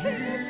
This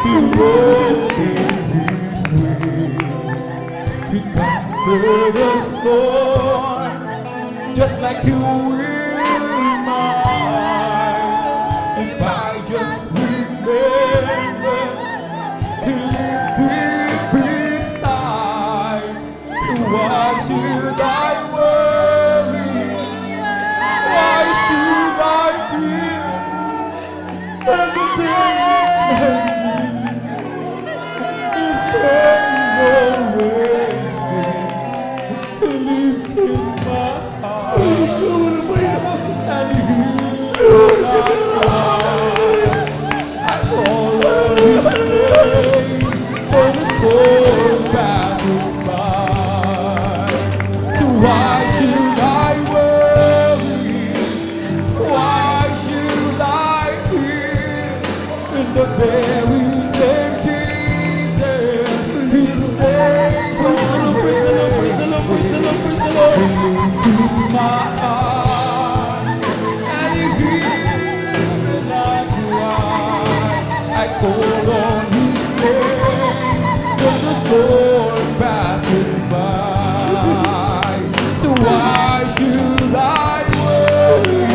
He walks in His way. He conquered the storm, just like You will mine. If I just remember He lives deep inside, why should I worry? Why should I fear? Everything is always He lives in my heart, and He is my God. I call on His name, for the storm passes by. So why should I worry? Why should I fear? In the very same Jesus, He stays into my heart, and He hears when I cry. I call on His name, till the storm passes by. So why should I worry?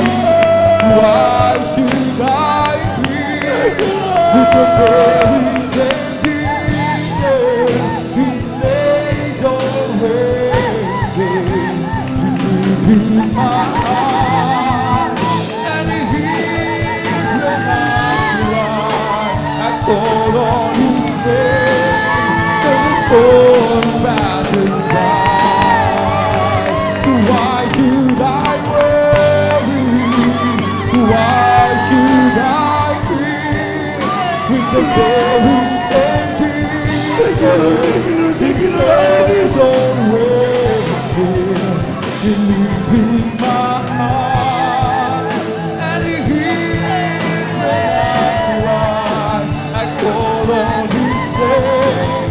Why should I fear? With the very same Jesus, He stays always there. He lives in my heart, and He hears when I cry. I call on His name, till the storm passes by. So why should I worry? Why should I fear? With the very same Jesus, He stays always there. He lives in my heart, and He hears when I cry. I call on His name,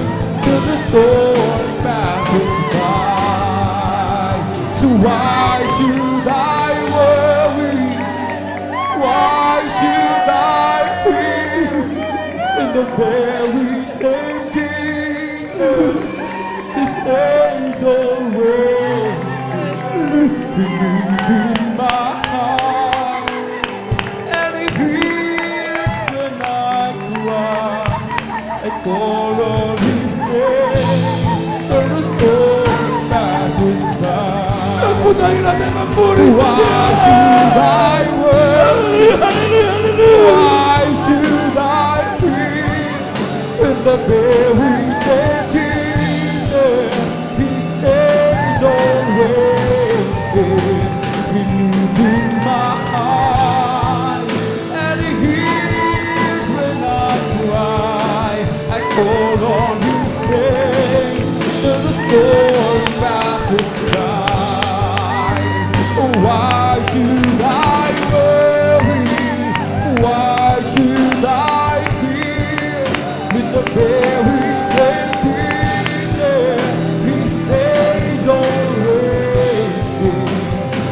till the storm passes by. So why should I worry? Why should I fear? In the very same Jesus, He stays always. He lives in my heart, and He hears when I cry. I call on His name, till the storm passes by. Why should I worry? Why should I fear? In the very same Jesus, He stays always there. He lives in my heart, and He hears when I cry. I call on His name, till the storm passes by. Why should I worry? Why should I fear? With the very same Jesus, He stays always there.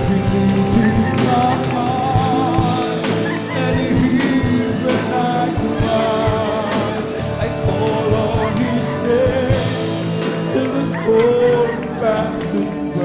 He lives in my heart, and He hears when I cry. I call on His name, till the storm passes by.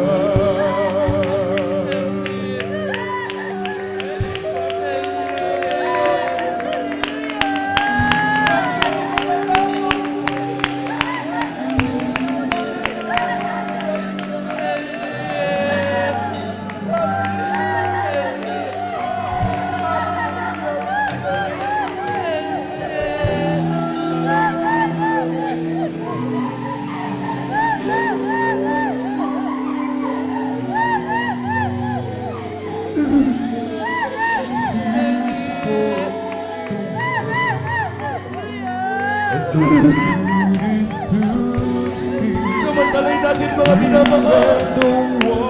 Samantalay natin mga minamahal.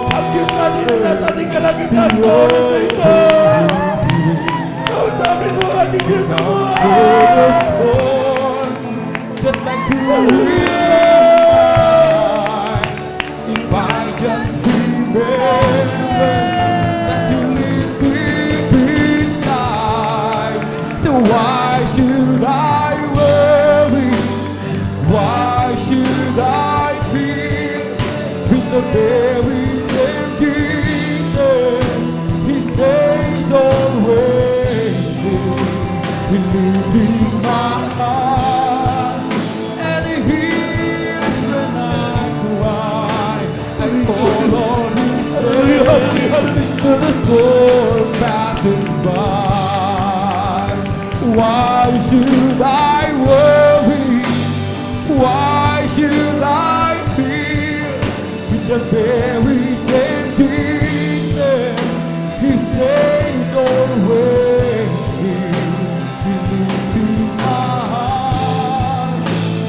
Ang Diyos natin na nasa ating kalangitan sa oras na ito. Kausapin mo ang ating Diyos na buhay. If I just remember that You live deep inside, so why should I worry? the very same Jesus, His days always new. He lives in my heart, and He hears when I cry. I call on His name till the storm passes by. Why should I worry? Why should I fear? With the very same Jesus, His days always new. He lives in my heart,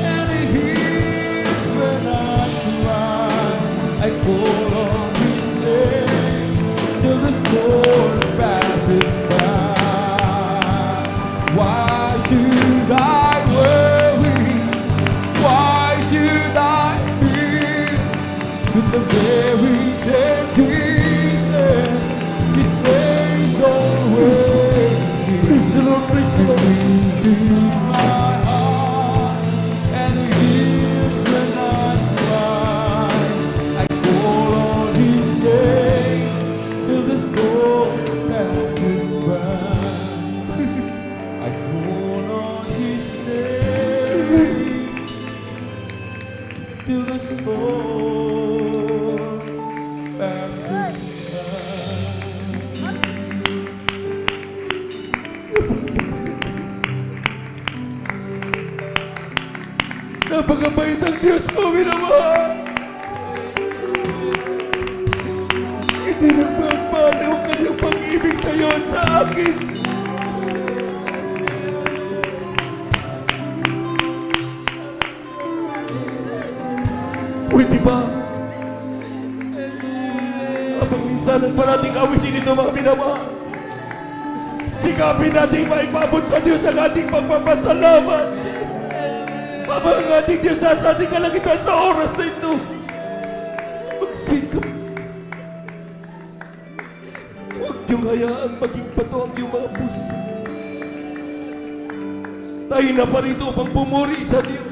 and He hears when I cry. I call on His name till the storm passes by. Why should I worry? Why should I fear? With the very same Jesus, His days always new. Praise the Lord, praise the Lord. He lives in my heart, and He hears when I cry. I call on His name till the storm passes by. I call on His name till the storm passes by. Napakabait ang Diyos mo, minamahal. Hindi nagpapala ang kanyang pag-ibig sa iyo at sa akin. Pwede ba? Habang minsan ang parating awitin ito, mga minamahal, sikapin natin maipabot sa Diyos ang ating pagpapasalamat. Habang ang ating Diyos sa ating kalangitan sa oras na ito, magsikap. Huwag niyong hayaan maging bato ang iyong mga puso. Tayo na pa rito upang pumuri sa Diyos.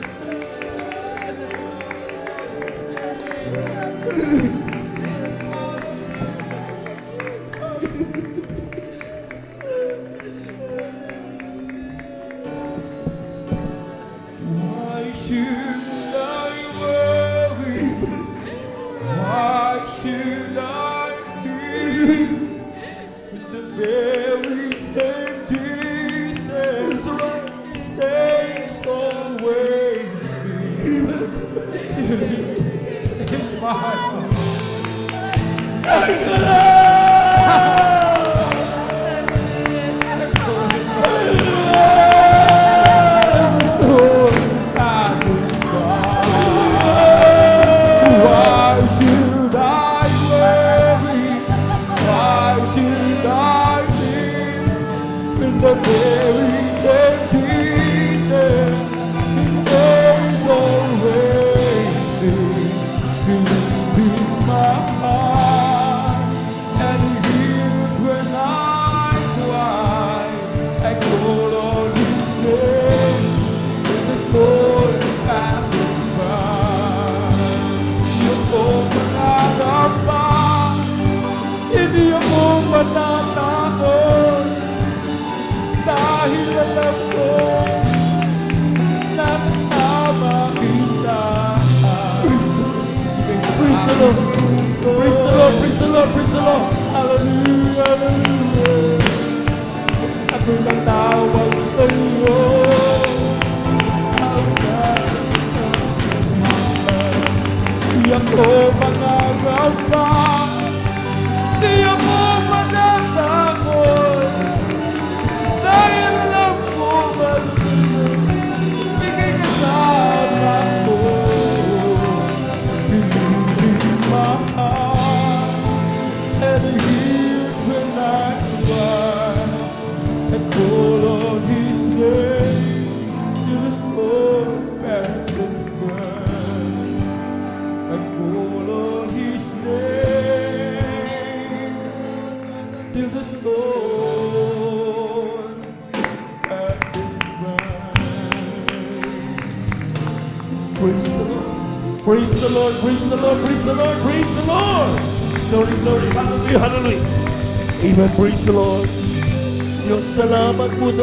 Why should I worry? Why should I fear? With the very same Jesus, stays always in my heart. Why should I worry? Why should I fear? When the very same Jesus, His days always new. He lives in my heart, and He hears when I cry. I call on His name when the storm passes by. Hindi ako manarapa, hindi ako matatakot, dahil alam ko na kasama kita. Praise the Lord. Praise the Lord, praise the Lord, praise the Lord. Hallelujah, hallelujah. Ako nang tawag sa iyo. Di ako mangarapa, di ako matatakot, dahil alam ko bigay ka sa ako. Believe my heart, and He hears when I cry. I call on His name till the storm passes by. I call on His name till the storm passes by. Praise the Lord. Praise the Lord, praise the Lord, praise the Lord, praise the Lord. Glory, glory, hallelujah, hallelujah. Amen, praise the Lord. Diyos, salamat po sa